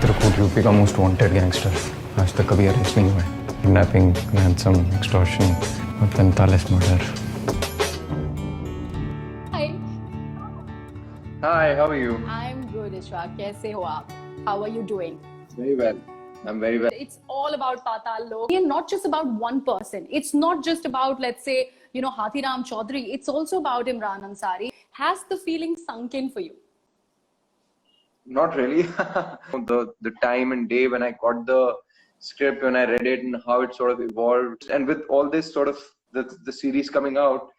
Chitrakoot UP का most wanted gangster आज तक कभी अरेस्ट नहीं हुआ है। किडनैपिंग, रैंसम, एक्सटॉर्शन और 45 murder. Hi, Hi, how are you? I'm good, Ishwak. कैसे हो आप? How are you doing? Very well. I'm very well. It's all about Patal Lok, and not just about one person. It's not just about, let's say, Hathiram Chaudhary. It's also about Imran Ansari. Has the feeling sunk in for you? Not really. The time and day when I got the script, when I read it, and how it sort of evolved, and with all this sort of the series coming out,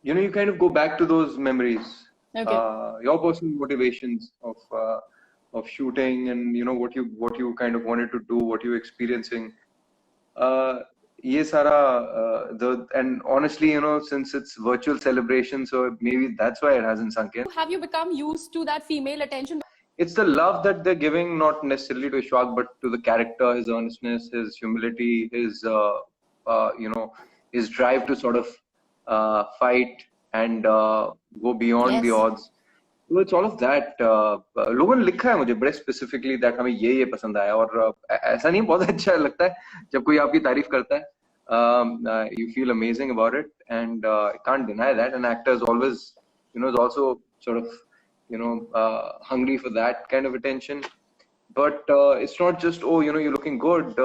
you kind of go back to those memories. Okay. Your personal motivations of shooting, and what you kind of wanted to do, what you were experiencing. Ye sara, and honestly, since it's virtual celebration, so maybe that's why it hasn't sunk in. Have you become used to that female attention? It's the love that they're giving, not necessarily to Ishwak, but to the character, his earnestness, his humility, his his drive to sort of fight and go beyond the Yes. odds. So it's all of that. लोगों ने लिखा है मुझे बड़े specifically that हमें ये पसंद आया, और ऐसा नहीं, बहुत अच्छा लगता है जब कोई आपकी तारीफ करता है. You feel amazing about it, and I can't deny that. An actor is always, is also sort of, hungry for that kind of attention. But it's not just, oh, you're looking good.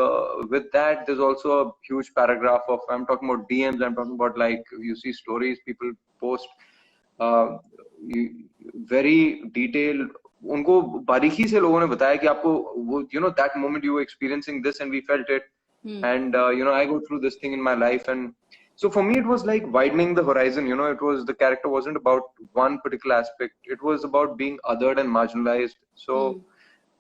With that, there's also a huge paragraph of, I'm talking about DMs, I'm talking about, like, you see stories people post, very detailed. उनको बारीकी से लोगों ने बताया कि आपको वो, that moment you were experiencing this and we felt it. And I go through this thing in my life, and so for me it was like widening the horizon. It was, the character wasn't about one particular aspect, it was about being othered and marginalized. So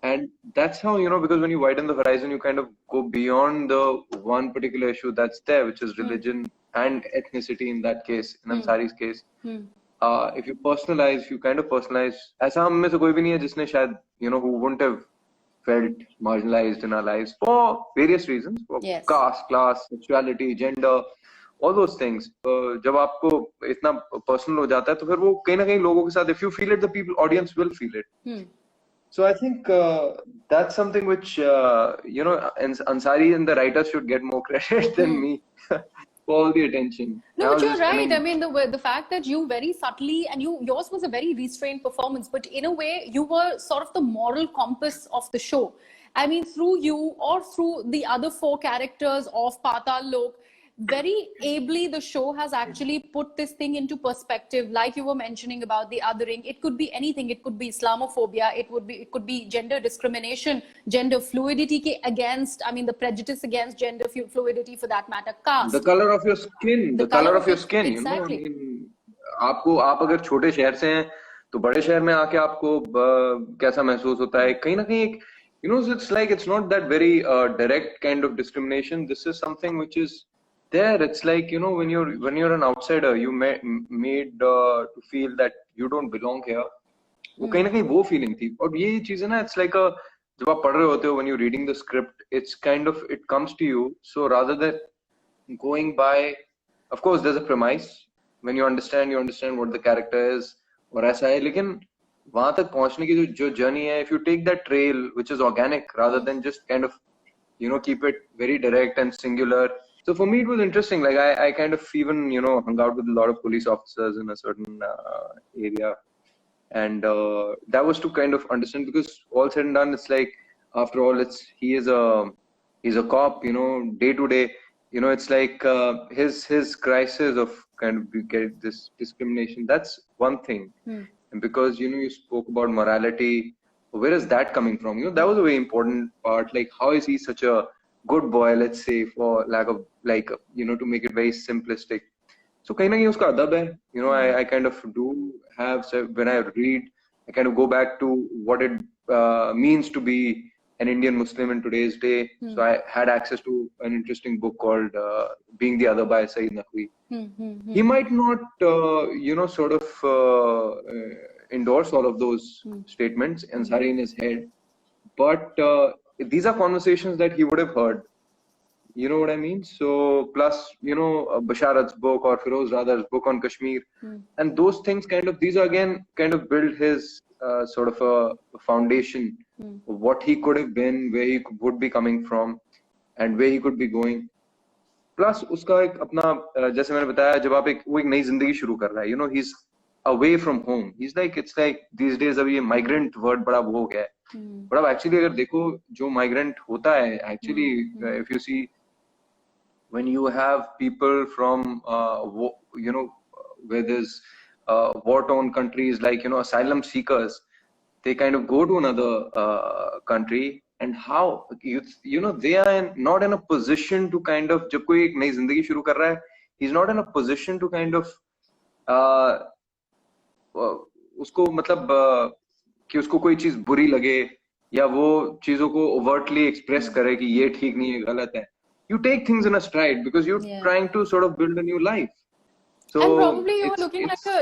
and that's how, because when you widen the horizon, you kind of go beyond the one particular issue that's there, which is religion and ethnicity in that case, in Ansari's case. If you personalize, you kind of personalize. ऐसा हम में से कोई भी नहीं है जिसने शायद, who wouldn't have felt marginalized in our lives for various reasons, for Yes. caste, class, sexuality, gender, all those things. जब आपको इतना personal हो जाता है, तो फिर वो कहीं ना कहीं लोगों के साथ, if you feel it, the audience will feel it. So I think that's something which, Ansari and the writers should get more credit than me for all the attention. No, but you're right. I mean, the fact that you very subtly, and yours was a very restrained performance, but in a way, you were sort of the moral compass of the show. I mean, through you or through the other four characters of Patal Lok, very ably the show has actually put this thing into perspective. Like you were mentioning about the othering, it could be anything. It could be Islamophobia, it could be gender discrimination, gender fluidity against, I mean, the prejudice against gender fluidity, for that matter, caste, the color of your skin, the color of your skin. Exactly. I mean, आप अगर छोटे शहर से हैं तो बड़े शहर में आके आपको कैसा महसूस होता है, कहीं ना कहीं एक, it's like, it's not that very direct kind of discrimination. This is something which is there. It's like, when you're an outsider, you made to feel that you don't belong here. वो कहीं ना कहीं वो feeling थी. और ये चीज़ है ना, it's like a, जब आप पढ़ रहे होते हो, when you're reading the script, it's kind of, it comes to you. So rather than going by, of course there's a premise. When you understand what the character is, और ऐसा है, लेकिन वहां तक पहुंचने की जो journey है, if you take that trail which is organic rather than just kind of, keep it very direct and singular. So for me, it was interesting. Like I kind of even, hung out with a lot of police officers in a certain area. And that was to kind of understand, because all said and done, it's like, after all, he's a cop, day to day, it's like his crisis of kind of get this discrimination. That's one thing. And because, you spoke about morality, where is that coming from? That was a very important part. Like, how is he such a good boy, let's say, for lack of, like, to make it very simplistic. So kahin na kahin uska adab hai. I kind of do have, so when I read, I kind of go back to what it means to be an Indian Muslim in today's day. So I had access to an interesting book called Being the Other by Saeed Naqvi. He might not, sort of endorse all of those statements, Ansari in his head, but these are conversations that he would have heard. You know what I mean? So plus, Basharat's book, or Firoz Radar's book on Kashmir, and those things kind of, these are again kind of build his sort of a foundation what he could have been, where he would be coming from, and where he could be going. Plus उसका एक अपना जैसे मैंने बताया, जब आप वो एक नई जिंदगी शुरू कर रहा है, you know, he's away from home. He's like, it's like these days अभी ये migrant word बड़ा वो हो गया है. But अब actually अगर देखो जो migrant होता है, actually if you see, when you have people from you know, where there's war-torn countries, like, you know, asylum seekers, they kind of go to another country, and how you know, they are not in a position to kind of, जब कोई एक नई जिंदगी शुरू कर रहा है, he's not in a position to kind of उसको मतलब कि उसको कोई चीज बुरी लगे या वो चीजों को overtly express करे कि ये ठीक नहीं है, गलत है. You take things in a stride because you're trying to sort of build a new life. So and probably you're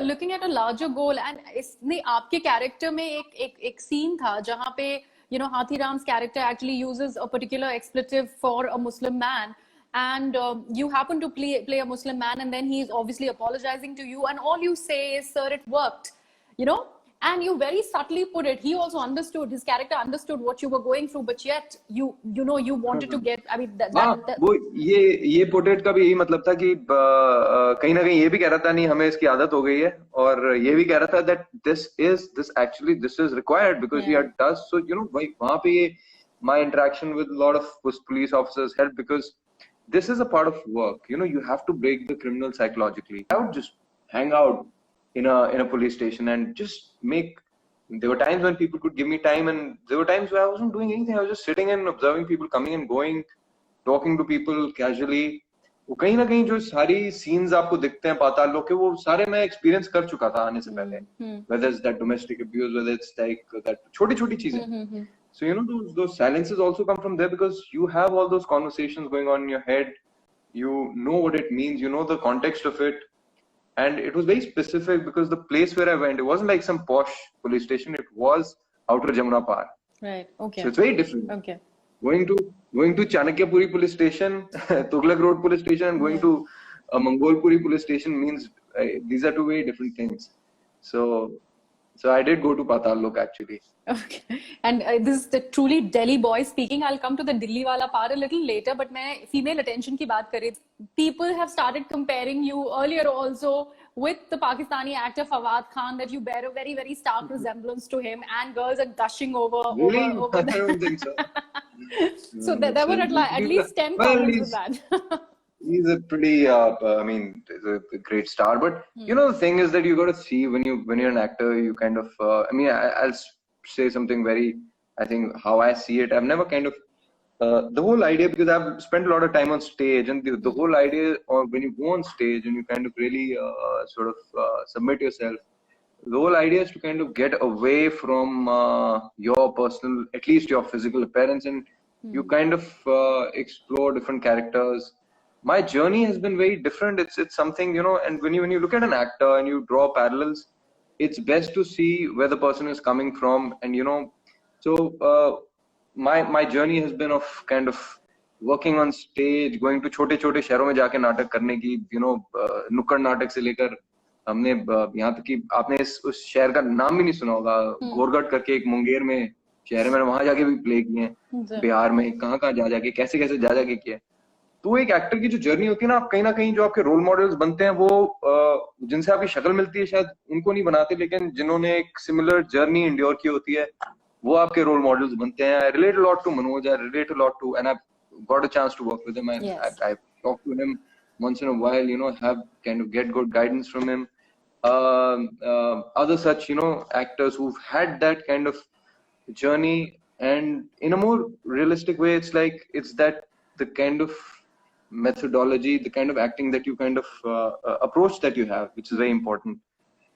looking at a larger goal. And इसने आपके character में एक scene था जहाँ पे, you know, Hathiram's character actually uses a particular expletive for a Muslim man, and you happen to play a Muslim man, and then he's obviously apologizing to you, and all you say is, "Sir, it worked," you know. And you very subtly put it. He also understood. His character understood what you were going through, but yet you know, you wanted to get. I mean, that वो ये portrait का भी यही मतलब था कि कहीं ना कहीं ये भी कह रहा था, नहीं हमें इसकी आदत हो गई है, और ये भी कह रहा था that this is required because he had does. So you know, वहाँ पे ये my interaction with a lot of police officers helped, because this is a part of work. You know, you have to break the criminal psychologically. I would just hang out in a police station and just make. There were times when people could give me time, and there were times where I wasn't doing anything. I was just sitting and observing people coming and going, talking to people casually. वो कहीं ना कहीं जो सारी scenes आपको दिखते हैं पाताल लोक के, वो सारे मैं experience कर चुका था आने से पहले. Whether it's that domestic abuse, whether it's like that छोटी चीजें. So you know, those silences also come from there, because you have all those conversations going on in your head. You know what it means. You know the context of it. And it was very specific because the place where I went, it wasn't like some posh police station. It was outer Jamuna Par. Right. Okay. So it's very different. Okay. Going to Chanakyapuri police station, Tughlaq Road police station, and going to Mangolpuri police station means these are two very different things. So I did go to Patal Lok actually. Okay. And this is the truly Delhi boy speaking. I'll come to the Delhi wala part a little later, but मैं female attention की बात कर रही थी. People have started comparing you earlier also with the Pakistani actor Fawad Khan, that you bear a very, very stark resemblance to him, and girls are gushing over. Really? over I don't think so. So there were at least 10 comments with that. He's a pretty, I mean, he's a great star. But you know, the thing is that you got to see when you're an actor, you kind of, I mean, I'll say something very, I think how I see it. I've never kind of, the whole idea, because I've spent a lot of time on stage, and the whole idea, or when you go on stage and you kind of really sort of submit yourself, the whole idea is to kind of get away from your personal, at least your physical appearance, and you kind of explore different characters. My journey has been very different. It's something, you know, and when you look at an actor and you draw parallels, it's best to see where the person is coming from. And you know, so my journey has been of kind of working on stage, going to छोटे शहरों में जाके नाटक करने की, you know, नुक्कड़ नाटक से लेकर हमने यहाँ तक कि आपने उस शहर का नाम भी नहीं सुना होगा, गोरगढ़ करके एक मुंगेर में शहर है, मैंने वहां जाके भी प्ले किए हैं, बिहार में कहाँ जाके कैसे जाके किए. तो एक एक्टर की जो जर्नी होती है ना, आप कहीं ना कहीं जो आपके रोल मॉडल्स बनते हैं, वो जिनसे आपकी शक्ल मिलती है शायद उनको नहीं बनाते, लेकिन जिन्होंने एक सिमिलर जर्नी इंड्योर की होती है, वो आपके रोल मॉडल्स बनते हैं. I relate a lot to Manoj, I relate a lot to, and I got a chance to work with him. I talk to him once in a while, you know, have kind of get good guidance from him. Other such, you know, actors who've had that kind of journey, and in a more realistic way, it's like, it's that the kind of methodology, the kind of acting that you kind of approach that you have, which is very important.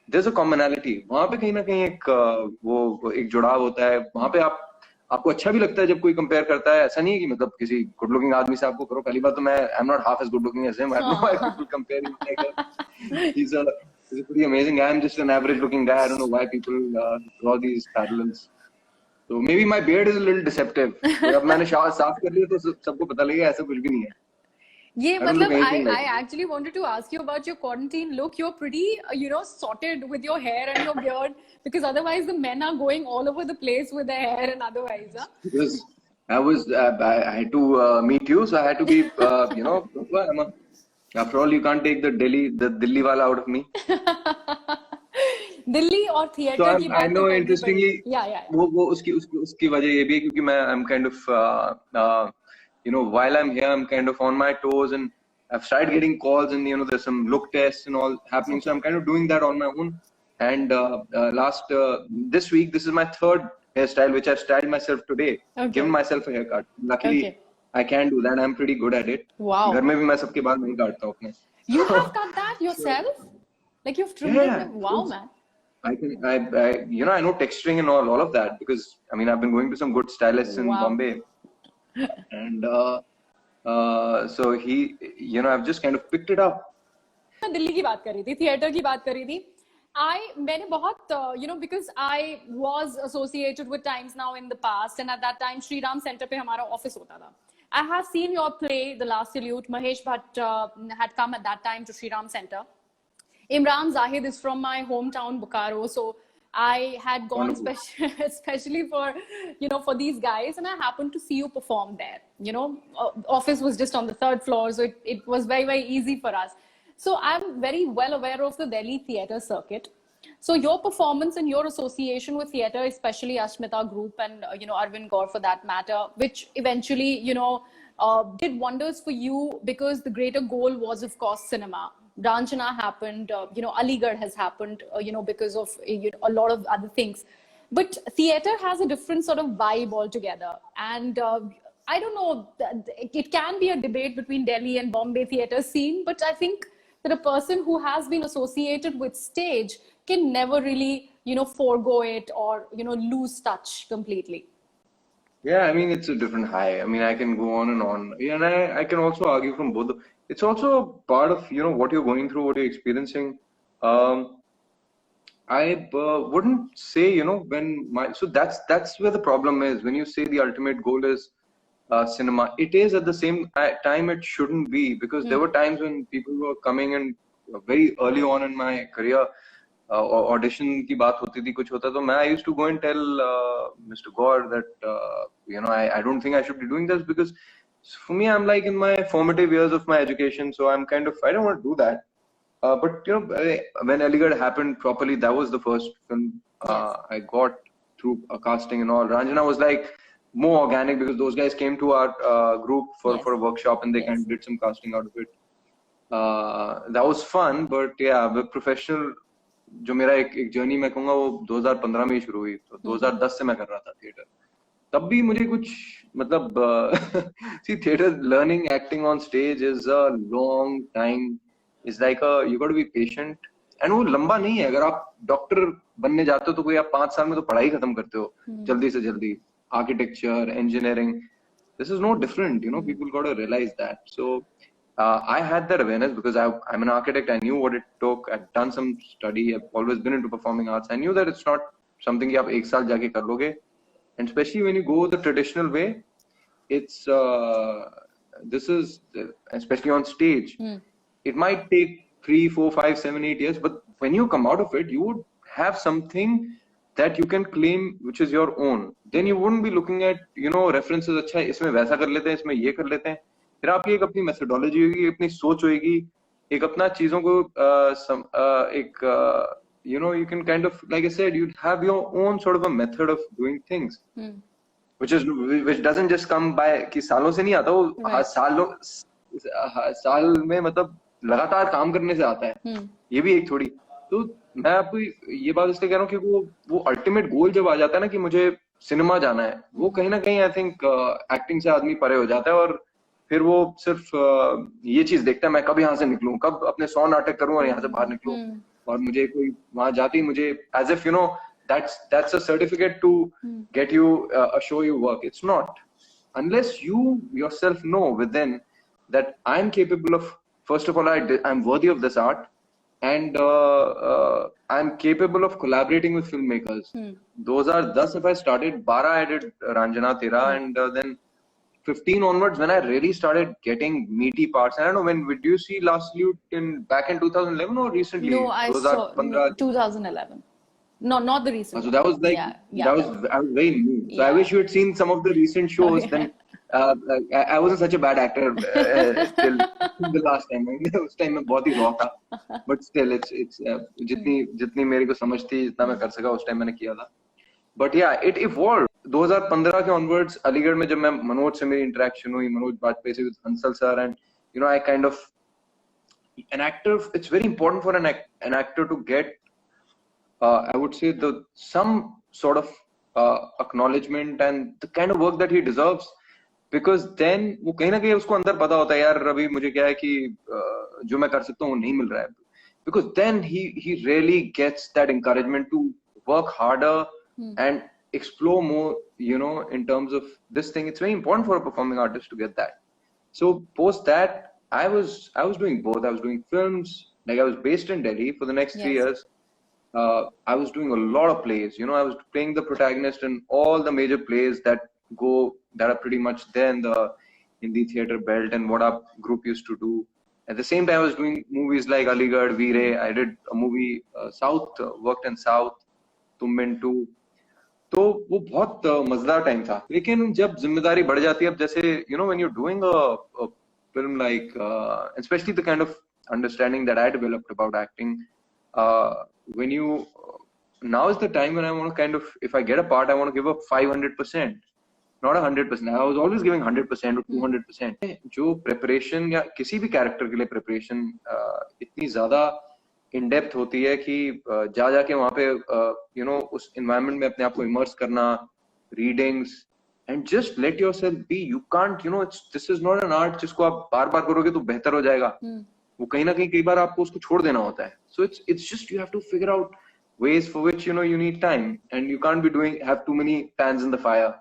There's a commonality. वहाँ पे कहीं ना कहीं एक जुड़ाव होता है. वहाँ पे आपको अच्छा भी लगता है जब कोई कंपेयर करता है. ऐसा नहीं है कि मतलब किसी गुड लुकिंग आदमी से आपको करो. पहली बात तो मैं I am not half as good looking as him. I know why people compare him. He's a pretty amazing guy. I'm just an average looking guy. I don't know why people draw these parallels. So maybe my beard is a little deceptive. अब मैंने साफ कर लिया तो सबको पता लगेगा ऐसा कुछ भी नहीं है. ये I don't look मतलब anything like I it. actually wanted to ask you about your quarantine look. You're pretty, sorted with your hair and your beard because otherwise the men are going all over the place with their hair and otherwise, huh? Because I had to meet you, so I had to be, proper. After all, you can't take the Delhi wala out of me. Delhi और So theatre की I बात तो know करनी interestingly, पड़ेगी. Yeah. वो उसकी वजह ये भी है क्योंकि I'm kind of while I'm here I'm kind of on my toes and I've started getting calls and there's some look tests and all happening, so I'm kind of doing that on my own. And this week, this is my third hairstyle which I've styled myself today. Okay. Given myself a haircut. Luckily, Okay. I can do that. I'm pretty good at it. Wow. घर में भी मैं सबके बाल नहीं काटता हूँ अपने. You have cut that yourself? Like you've trimmed Yeah. it? Wow, man. I know texturing and all of that because I've been going to some good stylists in Wow. Bombay, and so I've just kind of picked it up. मैं दिल्ली की बात कर रही थी, theatre की बात कर रही थी. मैंने बहुत because I was associated with Times Now in the past, and at that time Shri Ram Center पे हमारा ऑफिस होता था. I have seen your play, The Last Salute. Mahesh Bhatt had come at that time to Shri Ram Center. Imran Zahid is from my hometown Bokaro, so I had gone especially for for these guys, and I happened to see you perform there. Office was just on the third floor, so it was very, very easy for us. So I'm very well aware of the Delhi theatre circuit. So your performance and your association with theatre, especially Ashmita Group and Arvind Gaur for that matter, which eventually did wonders for you because the greater goal was of course cinema. Ranjana happened, Aligarh has happened, because of a lot of other things. But theatre has a different sort of vibe altogether. And I don't know, it can be a debate between Delhi and Bombay theatre scene, but I think that a person who has been associated with stage can never really, forego it or, lose touch completely. Yeah, it's a different high. I can go on and on. Yeah, and I can also argue from both. It's also part of, what you're going through, what you're experiencing. I wouldn't say, so that's where the problem is. When you say the ultimate goal is cinema, it is at the same time, it shouldn't be, because there were times when people were coming and very early on in my career, audition की बात होती थी, कुछ होता तो मैं I used to go and tell Mr. Gaur that I don't think I should be doing this, because for me I'm like in my formative years of my education, so I'm kind of, I don't want to do that. But when Aligarh happened properly, that was the first film I got through a casting and all. Ranjana was like more organic because those guys came to our group for a workshop and they kind of did some casting out of it. That was fun, but yeah, the professional जो मेरा एक journey मैं कहूँगा वो 2015 में ही शुरू हुई, तो 2010 से मैं कर रहा था थिएटर. तब भी मुझे कुछ मतलब see, theater learning acting on stage is a long time. It's like you got to be patient, and वो लंबा नहीं है. अगर आप डॉक्टर बनने जाते हो तो कोई आप 5 साल में तो पढ़ाई खत्म करते हो जल्दी से जल्दी. Architecture, engineering, this is no different. People got to realize that. So I had that awareness because I'm an architect. I knew what it took. I've done some study. I've always been into performing arts. I knew that it's not something कि आप एक साल जाके कर लोगे. And especially when you go the traditional way, it's this is especially on stage. It might take 3, 4, 5, 7, 8 years, but when you come out of it, you would have something that you can claim which is your own. Then you wouldn't be looking at references. अच्छा इसमें वैसा कर लेते हैं, इसमें ये कर लेते हैं. फिर आपकी एक अपनी methodology होगी, अपनी सोच होगी, एक अपना चीजों को एक you can kind of, like I said, you have your own sort of a method of doing things, which doesn't just come by कि सालों से नहीं आता, वो साल में मतलब लगातार काम करने से आता है. ये भी एक थोड़ी. तो मैं आपको ये बात इसलिए कह रहा हूँ कि वो अल्टीमेट गोल जब आ जाता है ना कि मुझे सिनेमा जाना है, वो कहीं ना कहीं आई थिंक एक्टिंग से आदमी परे हो जाता है और फिर वो सिर्फ ये चीज देखता है मैं कब यहाँ से निकलूं, कब अपने 100 नाटक करूं और यहाँ से बाहर निकलूं. और मुझे कोई वहां जाते ही मुझे as if that's a certificate to get you a show you work. It's not, unless you yourself know within that I'm capable of, first of all, I'm worthy of this art, and I'm capable of collaborating with filmmakers. 2010 if I started, 12 I did Ranjana, 13, and then 15 onwards when I really started getting meaty parts. I don't know, when did you see Last Salute back in 2011 or recently? No, I saw 2015. 2011. No, not the recent So one. that was like Yeah. that was I was very new. So I Yeah. wish you had seen some of the recent shows. Then I wasn't such a bad actor till the last time. उस time मैं बहुत ही raw था. But still, it's जितनी मेरे को समझ थी, जितना मैं कर सका उस time मैंने किया था. But yeah, it evolved. 2015 के onwards अलीगढ़ में जब मैं मनोज से मेरी interaction हुई, मनोज बाजपेयी से with Hansal sir, and you know I kind of an actor. It's very important for an actor to get I would say some sort of acknowledgement and the kind of work that he deserves, because then वो कहीं ना कहीं उसको अंदर पता होता है यार अभी मुझे क्या है कि जो मैं कर सकता हूँ वो नहीं मिल रहा है, because then he really gets that encouragement to work harder and explore more, you know, in terms of this thing. It's very important for a performing artist to get that. So post that I was doing both. I was doing films, like I was based in Delhi for the next 3 years. I was doing a lot of plays. You know, I was playing the protagonist in all the major plays that are pretty much there in the Hindi theatre belt, and what our group used to do. At the same time, I was doing movies like Aligarh, Veere. I did a movie South, worked in South, Tum Bin 2. तो वो बहुत मजेदार time था. लेकिन जब जिम्मेदारी बढ़ जाती है, अब जैसे you know when you're doing a film like especially the kind of understanding that I developed about acting, when you now is the time when I want to kind of, if I get a part, I want to give up 500%, not 100%. I was always giving 100% or 200%. जो preparation या किसी भी character के लिए preparation इतनी ज़्यादा in depth होती है कि जाके वहाँ पे you know उस environment में अपने आप को immerse करना, readings, and just let yourself be. You can't, you know, this is not an art जिसको आप बार-बार करोगे तो बेहतर हो जाएगा. वो कहीं ना कहीं कई बार आपको उसको छोड़ देना होता है. So it's just you have to figure out ways for which, you know, you need time, and you can't be have too many pans in the fire.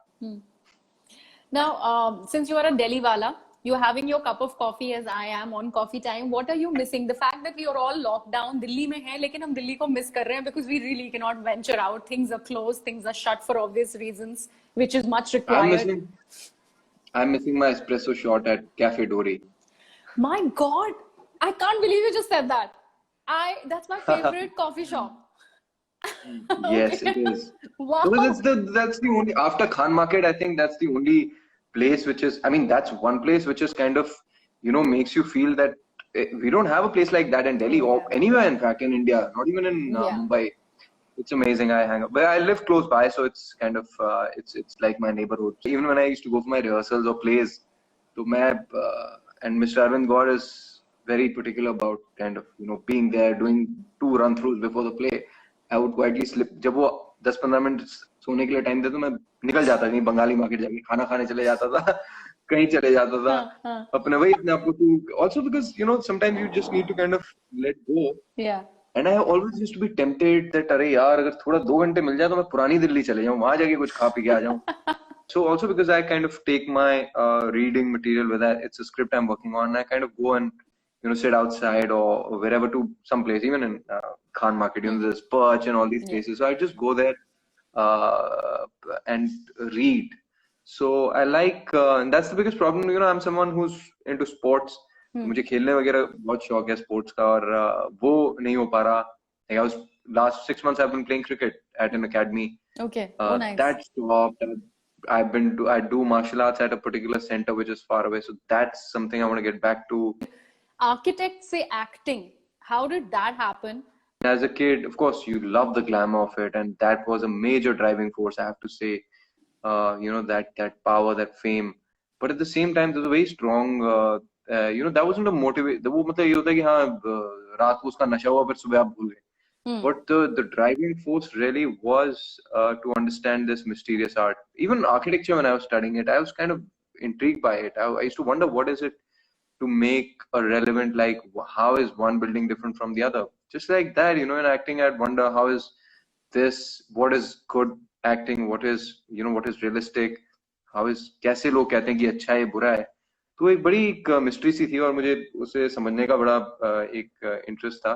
Now, since you are a Delhi wala, you're having your cup of coffee as I am on coffee time. What are you missing? The fact that we are all locked down, Delhi mein hai, lekin hum Delhi ko miss kar rahe hain because we really cannot venture out. Things are closed, things are shut for obvious reasons, which is much required. I'm missing my espresso shot at Cafe Dori. My God, I can't believe you just said that. That's my favorite coffee shop. Yes, it is. Wow. Because that's the only, after Khan Market, I think that's the only place which is, I mean, that's one place which is kind of, you know, makes you feel that we don't have a place like that in Delhi or anywhere, in fact, in India, not even in Mumbai. It's amazing. I hang up, but I live close by, so it's kind of it's like my neighborhood. Even when I used to go for my rehearsals or plays, so and Mr. Arvind Gaur is very particular about kind of, you know, being there, doing 2 run-throughs before the play. I would quietly slip. जब वो 10-15 minute सोने के लिए time देते तो मैं निकल जाता, कहीं बंगाली मार्केट जाके खाना खाने चले जाता था, कहीं चले जाता था, अपने वही अपने आप को. Also because, you know, sometimes you just need to kind of let go. Yeah. And I always used to be tempted that अरे यार अगर थोड़ा 2 घंटे मिल जाए तो मैं पुरानी दिल्ली चले जाऊँ, वहाँ जाके कुछ खा पी के आ जाऊँ. So also because I kind of take my reading material with that, it's a script I'm working on, and I kind of go and, you know, sit outside or wherever to some place, even in Khan Market, you know, there's Perch and all these places. So I just go there and read. So I like, and that's the biggest problem. You know, I'm someone who's into sports. मुझे खेलने वगैरह बहुत शौक है sports का, और वो नहीं हो पा रहा. Like I was last 6 months I've been playing cricket at an academy. Okay. Oh, nice. That stopped. I do martial arts at a particular center which is far away. So that's something I want to get back to. Architect say acting. How did that happen? As a kid, of course, you love the glamour of it, and that was a major driving force, I have to say. You know, that power, that fame. But at the same time, there's a very strong, you know, that wasn't a motivation. वो मतलब ये होता है कि हाँ रात को उसका नशा हुआ फिर सुबह आप भूल गए. But the driving force really was to understand this mysterious art. Even architecture, when I was studying it, I was kind of intrigued by it. I used to wonder, what is it to make a relevant, like how is one building different from the other? Just like that, you know, in acting, I'd wonder how is this, what is good acting, what is, you know, what is realistic, how is, कैसे लोग कहते हैं कि अच्छा है बुरा है. तो एक बड़ी एक मिस्ट्री सी थी और मुझे उसे समझने का बड़ा एक इंटरेस्ट था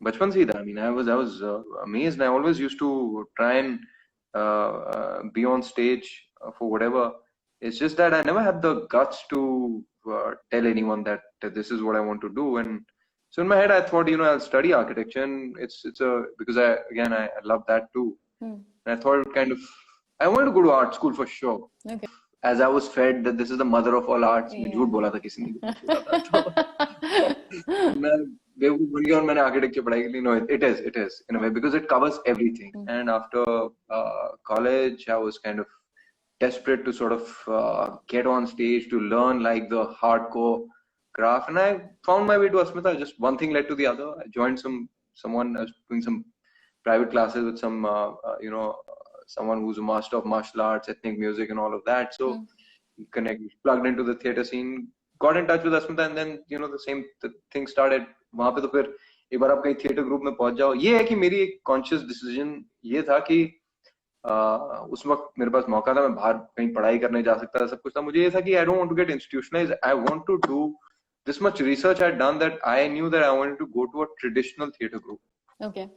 बचपन से ही था. I mean, I was amazed. I always used to try and be on stage for whatever. It's just that I never had the guts to tell anyone that this is what I want to do. And so in my head I thought, I'll study architecture, and because I love that too. And I thought I wanted to go to art school for sure. Okay. As I was fed that this is the mother of all arts. मैं झूठ बोला था किसी ने बोला था, तो मैं बेवकूफ बन गया और मैंने आर्किटेक्चर पढ़ाई के लिए. No, it is in a way, because it covers everything. And after college I was kind of desperate to sort of get on stage, to learn like the hardcore craft, and I found my way to Asmita. Just one thing led to the other. I joined someone. I was doing some private classes with some someone who's a master of martial arts, ethnic music, and all of that. So plugged into the theater scene, got in touch with Asmita, and then the thing started. वहाँ पे तो फिर एक बार आप कहीं theatre group में पहुंच जाओ. ये है कि मेरी एक कॉन्शियस डिसीजन ये था कि उस वक्त मेरे पास मौका था, मैं बाहर कहीं पढ़ाई करने जा सकता था, सब कुछ था. मुझे ये था कि I don't want to get institutionalised. I want to do this much research I had done that I knew that I wanted to go to a traditional theater group. Okay.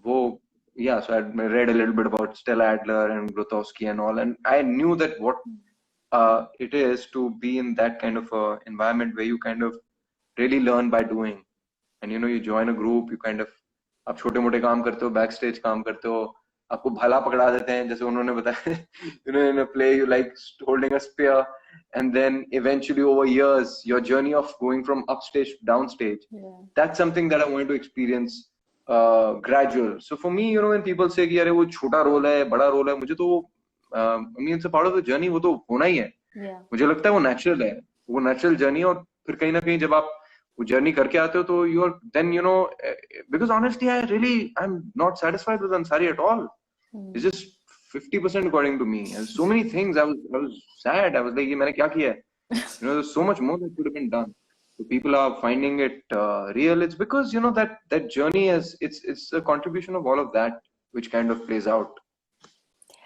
So I read a little bit about Stella Adler and Grotowski and all, and I knew that what it is to be in that kind of a environment where you kind of really learn by doing. And you join a group, you kind of आप छोटे मोटे काम करते हो, backstage काम करते हो, आपको भाला पकड़ा देते हैं जैसे उन्होंने बताया. In a play you like holding a spear, and then eventually over years your journey of going from upstage to downstage, that's something that I wanted to experience gradual. So for me, when people say कि अरे वो छोटा role है, बड़ा role है, मुझे तो I mean it's a part of the journey, वो तो होना ही है. मुझे लगता है वो natural है, वो natural journey. और फिर कहीं ना कहीं जब आप वो जर्नी करके आते हो तो you are then because honestly I'm not satisfied with Ansari at all. It's just 50% according to me, and so many things I was sad. I was like, ये मैंने क्या किया है? There's so much more that could have been done. So people are finding it real. It's because that journey it's a contribution of all of that which kind of plays out.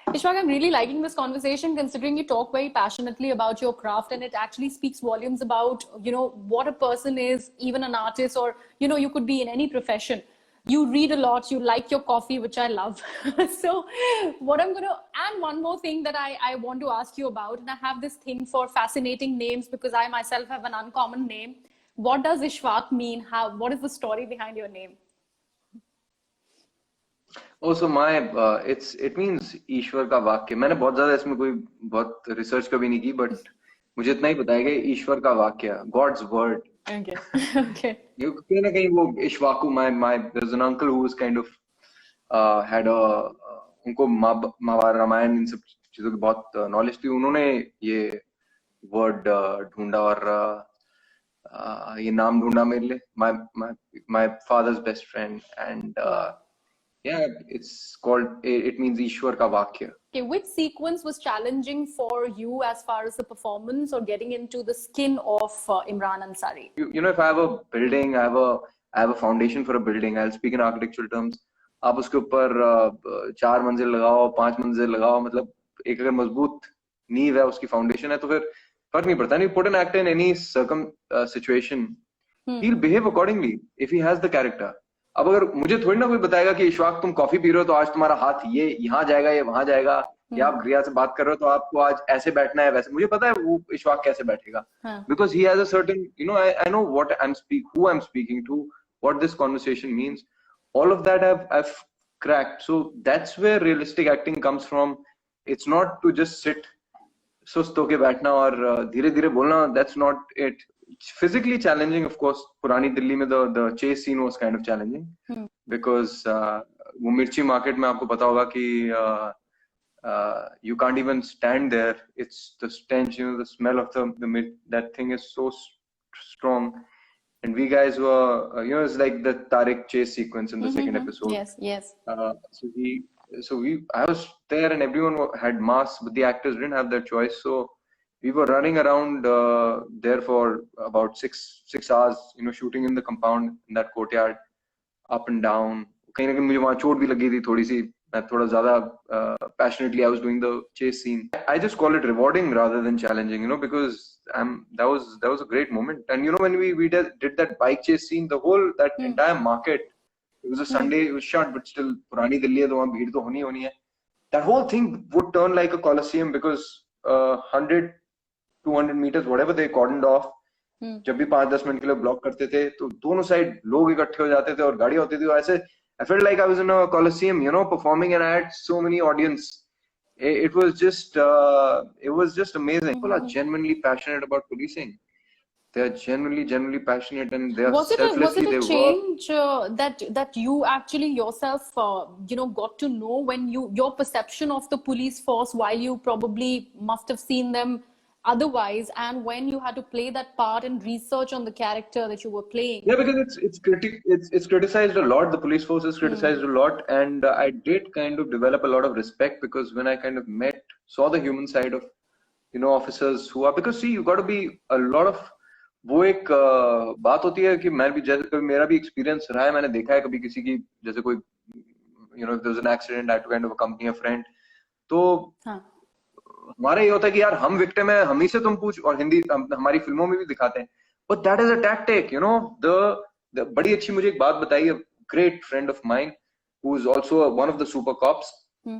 Ishfaq, I'm really liking this conversation, considering you talk very passionately about your craft, and it actually speaks volumes about what a person is, even an artist, or you could be in any profession. You read a lot, you like your coffee, which I love. So what I'm going to, and one more thing that I want to ask you about, and I have this thing for fascinating names because I myself have an uncommon name. What does Ishfaq mean? What is the story behind your name? Also it means ईश्वर का वाक्य. मैंने बहुत ज्यादा इसमें कोई बहुत research कभी नहीं की, बट मुझे इतना ही बताया गया ईश्वर का वाक्य, God's word. Okay. Okay. कहीं ना कहीं वो Ishwaqu, there's an uncle who was kind of had उनको महाभारत रामायण इन सब चीजों की बहुत नॉलेज थी. उन्होंने ये वर्ड ढूंढा और ये नाम ढूंढा मेरे लिए. My father's best friend, and it's called, it means Ishwar ka Vakya. Okay, which sequence was challenging for you as far as the performance or getting into the skin of Imran Ansari? If I have a building, I have a foundation for a building. I'll speak in architectural terms. आप उसके ऊपर 4 मंजिल लगाओ, 5 मंजिल लगाओ, मतलब एक अगर मजबूत नींव है, उसकी फाउंडेशन है, तो फिर फर्क नहीं पड़ता. You put an actor in any situation, he'll behave accordingly if he has the character. अब अगर मुझे थोड़ी ना कोई बताएगा कि इशफाक तुम कॉफी पी रहे हो तो आज तुम्हारा हाथ ये यहाँ जाएगा, ये वहां जाएगा, या आप रिया से बात कर रहे हो तो आपको आज ऐसे बैठना है, वैसे. मुझे पता है वो इशफाक कैसे बैठेगा, because he has a certain, I know what who I'm speaking to, what this conversation means. All of that I've cracked. So that's where realistic acting comes from. It's not to just sit सुस्त होके बैठना और धीरे धीरे बोलना. That's not it. Physically challenging, of course. पुरानी दिल्ली में the chase scene was kind of challenging because वो मिर्ची market में आपको पता होगा कि you can't even stand there. It's the stench, the smell of that thing is so strong. And we guys were, it's like the Tariq chase sequence in the second episode. Yes. I was there and everyone had masks, but the actors didn't have their choice. So we were running around there for about 6 hours, shooting in the compound, in that courtyard, up and down. कहीं ना कहीं मुझे वहाँ चोट भी लगी थी थोड़ी सी. मैं थोड़ा ज़्यादा passionately I was doing the chase scene. I just call it rewarding rather than challenging, because that was a great moment. And when we did that bike chase scene, that entire market, it was a Sunday, it was shut, but still पुरानी दिल्ली है तो वहाँ भीड़ तो होनी है. That whole thing would turn like a coliseum because 100 200 meters whatever they cordoned off. जब भी 5-10 मिनट के लिए ब्लॉक करते थे तो दोनों साइड लोग इकट्ठे हो जाते थे और गाड़ियां होती थी ऐसे. I felt like I was in a coliseum, you know, performing, and I had so many audience. It was just amazing. People are genuinely passionate about policing. They are genuinely passionate, and they are Was it selflessly a they work. change that you actually yourself got to know when your perception of the police force while you probably must have seen them otherwise, and when you had to play that part and research on the character that you were playing? Yeah, because it's criticized a lot. The police force is criticized a lot, and I did kind of develop a lot of respect because when I kind of saw the human side of officers who are, because see, you got to be a lot of, वो एक बात होती है कि मैं भी जैसे कभी मेरा भी एक्सपीरियंस रहा है, मैंने देखा है कभी किसी की जैसे कोई if there's an accident I had to kind of accompany a friend, तो हमारा ये होता है कि यार हम विक्टिम है, हम ही से तुम पूछ, और हिंदी हमारी फिल्मों में भी दिखाते हैं, but that is a tactic, the बड़ी अच्छी मुझे एक बात बताई, a great friend of mine who is also one of the super cops,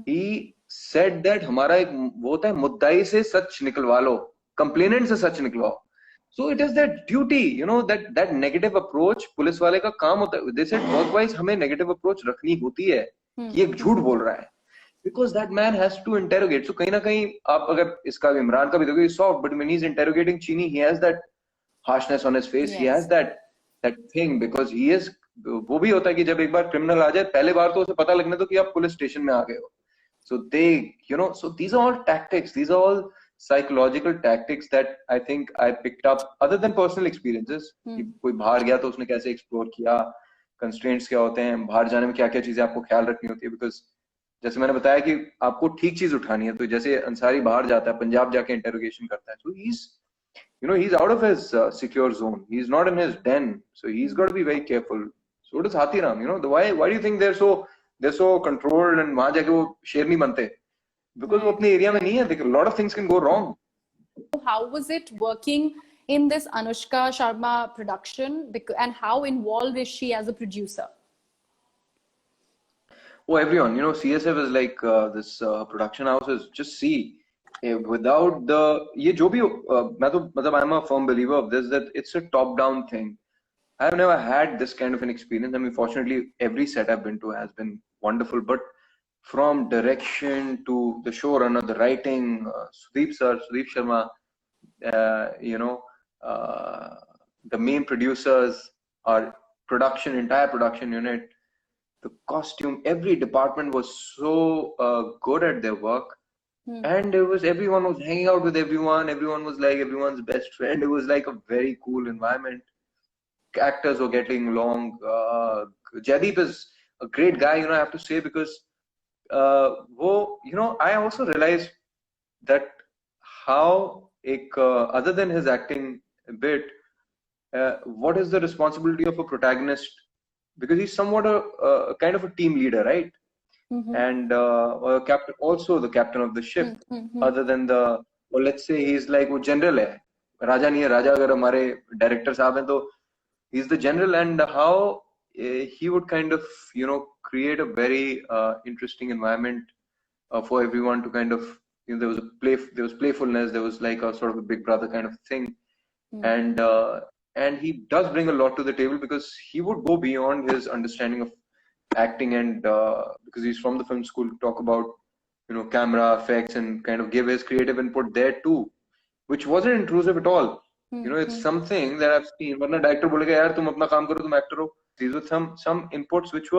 he said that हमारा एक वो होता है, मुद्दाई से सच निकलवा लो, कंप्लेनेंट से सच निकलवाओ. So it is their duty, that negative approach police वाले का काम होता है. They said work wise हमें negative approach रखनी होती है कि एक झूठ बोल रहा है, because that man has to interrogate. So कहीं ना कहीं आप अगर इसका इमरान का भी देखो, he's soft, but when he's interrogating Chini, he has that harshness on his face. Yes. He has that thing, because he is, वो भी होता है कि जब एक बार क्रिमिनल आ जाए, पहले बार तो उसे पता लगने दो कि आप पुलिस स्टेशन में आ गए हो. So they, so these are all tactics. These are all psychological tactics that I think I picked up other than personal experiences. कि कोई बाहर गया तो उसने कैसे explore किया, constraints क्या होते हैं, बाहर जाने में क्या क्या चीजें आपको ख्याल रखनी होती है, because जैसे मैंने बताया कि आपको ठीक चीज उठानी है. तो जैसे अंसारी बाहर जाता है, पंजाब जाके इंटरोगेशन करता है, so he's out of his secure zone. He's not in his den, so he's got to be very careful. So does Hathiram. Why do you think they're so controlled and वहां जाके वो शेर नहीं बनते? Because वो अपने area में नहीं है. A lot of things can go wrong. How was it working in this Anushka Sharma production, and how involved is she as a producer? Oh, everyone, CSF is like this production house is just without the, ये जो भी I'm a firm believer of this, that it's a top-down thing. I've never had this kind of an experience. I mean, fortunately, every set I've been to has been wonderful, but from direction to the showrunner, the writing, Sudeep Sharma, the main producers, our entire production unit, the costume, every department was so good at their work. And everyone was hanging out with everyone. Everyone was like everyone's best friend. It was like a very cool environment. Actors were getting along. Jaideep is a great guy, I have to say, because I also realized that how other than his acting a bit, what is the responsibility of a protagonist, because he's somewhat a kind of a team leader, right? And a captain, also the captain of the ship, other than or let's say he's like वो general है, राजा नहीं है. राजा अगर हमारे director साहब हैं तो he's the general, and how he would kind of create a very interesting environment for everyone to kind of, there was playfulness, there was like a sort of a big brother kind of thing, and he does bring a lot to the table, because he would go beyond his understanding of acting, and because he's from the film school, to talk about camera effects and kind of give his creative input there too, which wasn't intrusive at all. It's something that I've seen. वरना director बोलेगा यार तुम अपना काम करो, तुम actor हो. These were some inputs which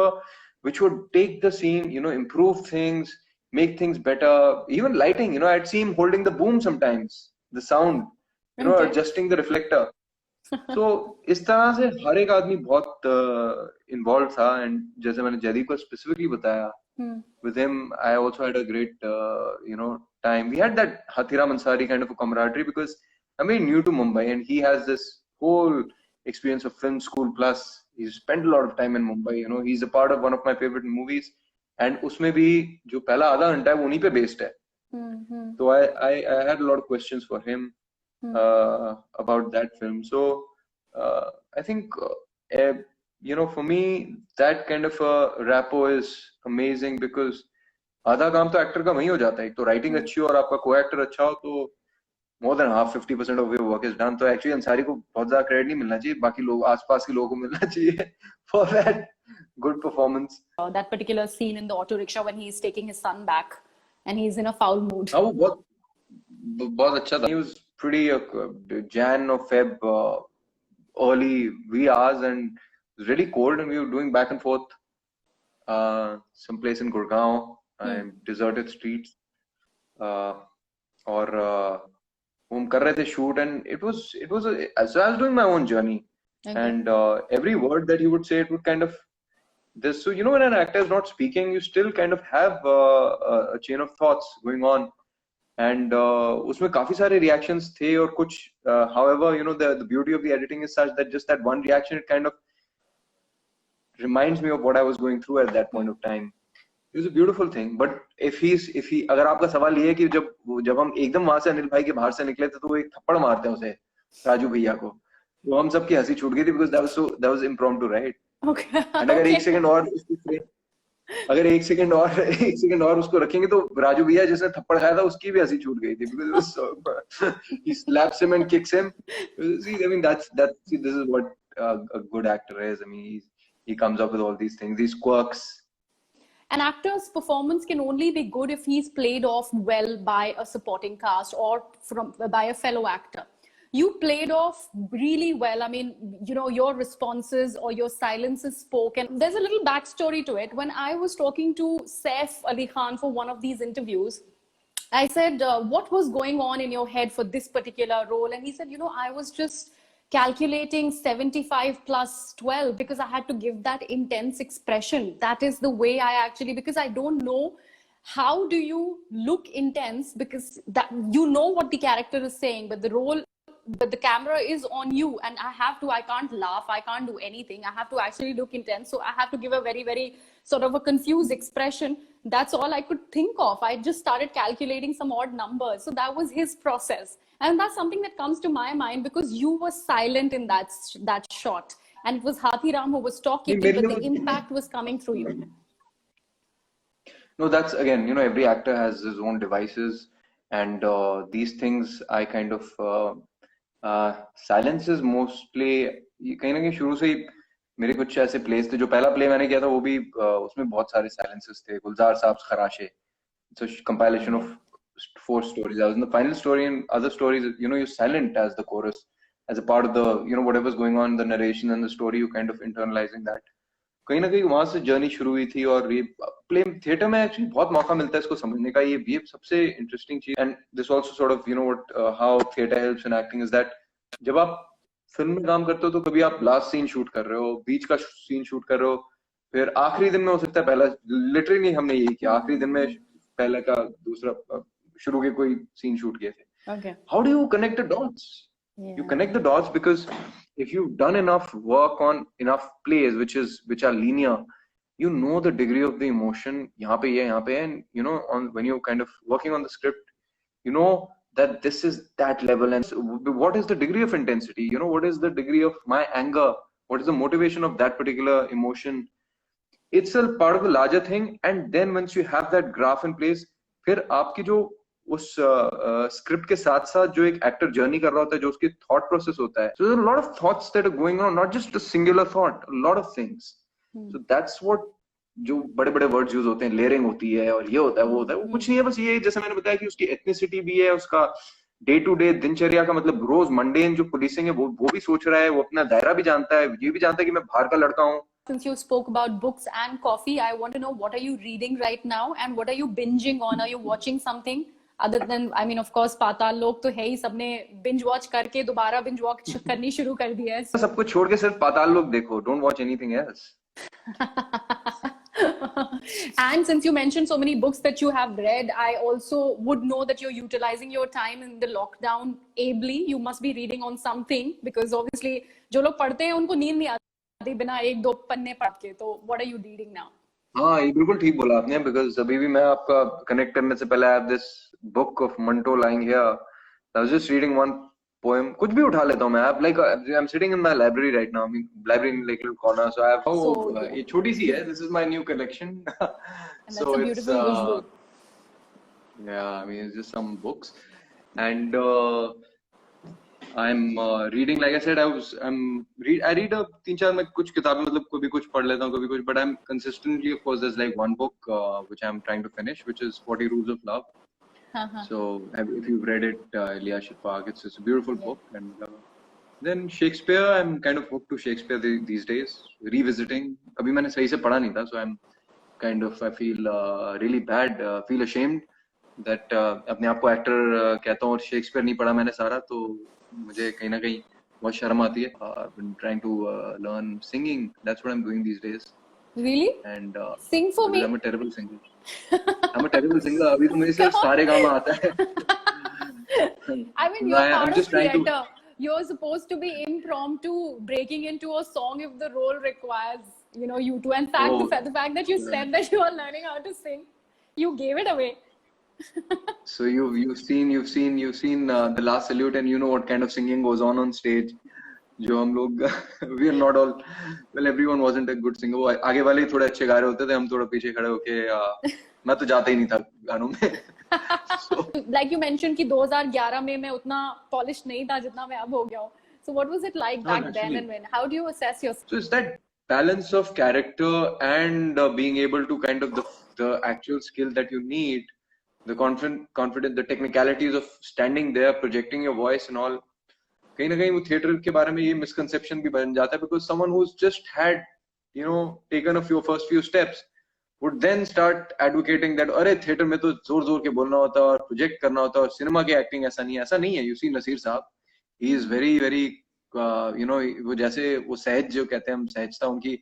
would take the scene, improve things, make things better. Even lighting, I'd see him holding the boom sometimes, the sound, adjusting the reflector. So इस तरह से हर एक आदमी बहुत involved था, and जैसे मैंने जयदीप को specifically बताया, with him I also had a great time. We had that Hathiram Ansari kind of a camaraderie, because I'm very new to Mumbai, and he has this whole experience of film school, plus he's spent a lot of time in Mumbai. He's a part of one of my favorite movies, and उसमें भी जो पहला आधा घंटा है वो उन्हीं पे based है. So I had a lot of questions for him about that film. So I think for me that kind of a rapport is amazing, because आधा काम तो एक्टर का वही हो जाता है, एक तो राइटिंग अच्छी हो और आपका को एक्टर अच्छा हो तो more than half 50% of your work is done. तो एक्चुअली अंसारी को बहुत ज्यादा क्रेडिट नहीं मिलना चाहिए, बाकी लोग आसपास के लोगों को मिलना चाहिए for that good performance. That particular scene in the auto rickshaw when he's taking his son back and he's in a foul mood. हाँ वो बहुत बहुत अच्छा था। He was pretty Jan or Feb early wee hours and it was really cold and we were doing back and forth someplace in Gurgaon and deserted streets और हम कर रहे थे shoot and it was so I was doing my own journey. Okay. And every word that he would say, it would kind of this. So you know, when an actor is not speaking, you still kind of have a chain of thoughts going on. And उसमें काफी सारे reactions थे और कुछ however you know the beauty of the editing is such that just that one reaction it kind of reminds me of what I was going through at that point of time. It was a beautiful thing. But if he अगर आपका सवाल ये है कि जब हम एकदम वहां से अनिल भाई के बाहर से निकले थे तो वो एक थप्पड़ मारते हैं उसे राजू भैया को, तो हम सबकी हंसी छूट गई थी because that was impromptu, right? Okay. And अगर एक सेकंड और उसको रखेंगे तो राजू भैया जिसने थप्पड़ खाया था उसकी भी हंसी छूट गई थी because it was so, he slaps him and kicks him. See, I mean this is what a good actor is. I mean he comes up with all these things, these quirks. An actor's performance can only be good if he's played off well by a supporting cast or by a fellow actor. You played off really well. I mean, you know, your responses or your silences spoke. And there's a little backstory to it. When I was talking to Saif Ali Khan for one of these interviews, I said, what was going on in your head for this particular role? And he said, you know, I was just calculating 75 plus 12 because I had to give that intense expression. That is the way I actually, because I don't know how do you look intense, because that you know what the character is saying, but the camera is on you and I can't laugh, I can't do anything. I have to actually look intense. So I have to give a very, very sort of a confused expression. That's all I could think of. I just started calculating some odd numbers. So that was his process. And that's something that comes to my mind because you were silent in that shot. And it was Hathi Ram who was talking, but the impact was coming through you. No, that's again, you know, every actor has his own devices. And these things I kind of silence is mostly कहीं ना कहीं शुरू से ही मेरे कुछ ऐसे place थे, जो पहला प्ले मैंने किया था वो भी उसमें बहुत सारे silences थे. गुलजार साहब खराशे, it's a compilation of 4 stories. I was in the final story and other stories, you know, you're silent as the chorus, as a part of the, you know, whatever's going on in the narration and the story, you kind of internalizing that. कहीं ना कहीं वहां से journey शुरू हुई थी और ये प्ले थिएटर में एक्चुअली बहुत मौका मिलता है इसको समझने का. ये सबसे इंटरेस्टिंग चीज. And this also sort of, you know what, how theatre helps in acting is that जब आप फिल्म में काम करते हो तो कभी आप लास्ट सीन शूट कर रहे हो, बीच का सीन शूट कर रहे हो, फिर आखिरी दिन में हो सकता है पहला, लिटरली हमने यही किया, आखिरी दिन में पहले का दूसरा शुरू के कोई सीन शूट किए थे. Okay. How do you connect the dots? Yeah. You connect the dots because if you've done enough work on enough plays which are linear, you know the degree of the emotion yahan pe hai, and you know when you're kind of working on the script, you know that this is that level and what is the degree of intensity, you know, what is the degree of my anger, what is the motivation of that particular emotion. It's a part of the larger thing. And then once you have that graph in place, फिर आपकी जो उस script के साथ साथ जो एक actor journey कर रहा होता है, जो उसकी थॉट प्रोसेस होता है, so there are a lot of thoughts that are going on, not just a singular thought, a lot of things. So that's what जो बड़े बड़े वर्ड्स यूज होते हैं, लेयरिंग होती है और ये होता है वो होता है, वो कुछ नहीं है, बस ये जैसे मैंने बताया कि उसकी एथनिसिटी भी है, उसका डे टू डे दिनचर्या का मतलब रोज मंडेन जो पुलिसिंग है वो भी सोच रहा है, वो अपना दायरा भी जानता है, ये भी जानता है कि मैं बाहर का लड़का हूँ. Since you spoke about books and coffee, I want to know, what are you reading right now and what are you binging on? Are you watching something other than, I mean, of course, पाताल लोक तो है ही, सबने binge watch करके दोबारा binge watch करनी शुरू कर दिया है. सब कुछ छोड़ के सिर्फ पाताल लोक देखो, don't watch anything else. And since you mentioned so many books that you have read, I also would know that you're utilizing your time in the lockdown ably. You must be reading on something because obviously जो लोग पढ़ते हैं उनको नींद नहीं आती बिना एक दो पन्ने पढ़ के. तो what are you reading now? हाँ, ये बिल्कुल ठीक बोला आपने, because अभी भी मैं आपका connect करने से पहले I have this book of Manto lying here. I was just reading one poem, कुछ भी उठा लेता हूँ मैं. I'm sitting in my library right now. I mean, library in like little corner. So I have. ये छोटी सी है. This is my new collection. And that's a beautiful visual. Yeah, I mean, it's just some books, and I'm reading. Like I said, I read a 3-4 मैं कुछ किताबें मतलब कभी कुछ पढ़ लेता हूँ कभी कुछ, but I'm consistently, of course, there's like one book which I'm trying to finish, which is 40 Rules of Love. So if you've read it, Elia Shafak, it's a beautiful book. And then Shakespeare, I'm kind of hooked to Shakespeare these days, revisiting. अभी मैंने सही से पढ़ा नहीं था, so I'm kind of, I feel really bad, feel ashamed that अपने आप को एक्टर कहता हूँ और शेक्सपियर नहीं पढ़ा मैंने सारा, तो मुझे कहीं ना कहीं बहुत शर्म आती है. I've been trying to learn singing. That's what I'm doing these days. Really? And sing for me. I'm a terrible singer. I'm a terrible singer. अभी तो मुझे सिर्फ सारे गाना आता है. I mean, you're part of theatre. You're supposed to be impromptu breaking into a song if the role requires, you know, you to. In fact, the fact that you said that you are learning how to sing, you gave it away. So you've seen The Last Salute, and you know what kind of singing goes on stage. जो हम लोग we are not all, well, everyone wasn't a good singer. वो आगे वाले थोड़े अच्छे गा रहे होते थे, हम थोड़ा पीछे खड़े होके मैं तो जाता ही नहीं था गानों में. So, like you mentioned कि 2011 में मैं उतना polished नहीं था जितना मैं अब हो गया हूँ. So what was it like back then and when? How do you assess yourself? So it's that balance of character and being able to kind of the actual skill that you need, the confident, the technicalities of standing there, projecting your voice and all. कहीं ना कहीं वो theatre के बारे में ये misconception भी बन जाता है, because someone who's just had, you know, taken a first few steps would then start advocating that अरे थिएटर में तो जोर जोर के बोलना होता है और प्रोजेक्ट करना होता है और सिनेमा की एक्टिंग ऐसा नहीं है. You see नसीर साहब, he is very you know, वो जैसे वो सहज जो कहते हैं हम, सहजता उनकी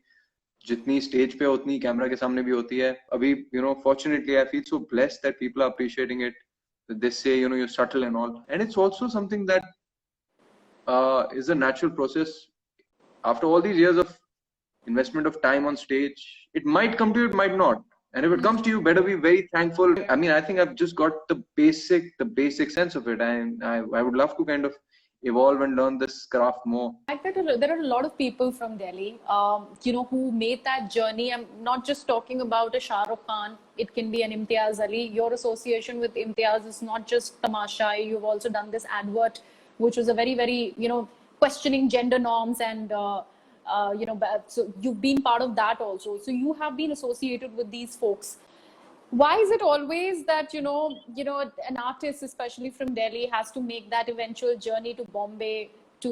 जितनी स्टेज पे उतनी कैमरा के सामने भी होती है. अभी, you know, fortunately I feel so blessed that people are appreciating it, that they say, you know, you're subtle and all, and it's also something that is a natural process. After all these years of investment of time on stage, it might come to you, it might not, and if it comes to you, better be very thankful. I mean, I think I've just got the basic sense of it, and I would love to kind of evolve and learn this craft more. I bet there are a lot of people from Delhi, you know, who made that journey. I'm not just talking about a Shah Rukh Khan. It can be an Imtiaz Ali. Your association with Imtiaz is not just Tamasha. You've also done this advert, which was a very, you know, questioning gender norms, and you know, so you've been part of that also. So you have been associated with these folks. Why is it always that, you know, an artist, especially from Delhi, has to make that eventual journey to Bombay to,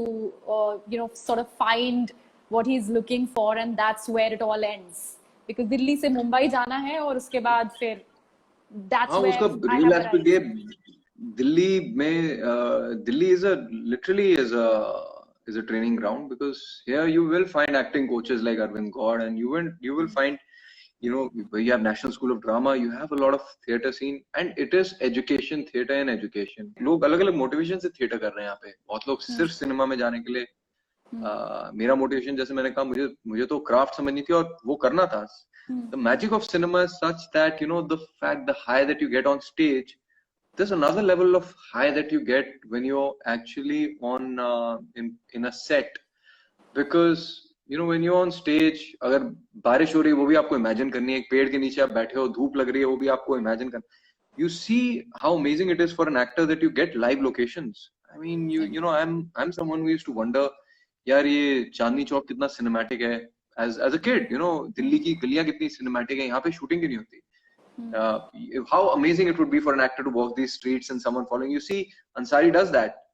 you know, sort of find what he's looking for, and that's where it all ends? Because Delhi se Mumbai jana hai, aur uske baad fir that's where उसका real aspect ये Delhi is literally a training ground, because here you will find acting coaches like Arvind Gaur, and you will find, you know, you have National School of Drama, you have a lot of theatre scene, and it is education, theatre and education. लोग अलग-अलग motivation से theatre कर रहे हैं यहाँ पे. बहुत लोग सिर्फ सिनेमा में जाने के लिए. मेरा motivation, जैसे मैंने कहा, मुझे तो craft समझनी थी और वो करना था. The magic of cinema is such that, you know, the high that you get on stage, there's another level of high that you get when you're actually on in a set, because you know, when you're on stage, अगर बारिश हो रही है वो भी आपको imagine करनी है, एक पेड़ के नीचे आप बैठे हो, धूप लग रही है वो भी आपको imagine करना. You see how amazing it is for an actor that you get live locations. I mean, you know, I'm someone who used to wonder, यार ये चांदनी चौक कितना cinematic है. As a kid, you know, Delhi की गलियां कितनी cinematic है, यहाँ पे shooting क्यों नहीं होती? How amazing it would be for an actor to walk these streets and someone following. You see, Ansari does that.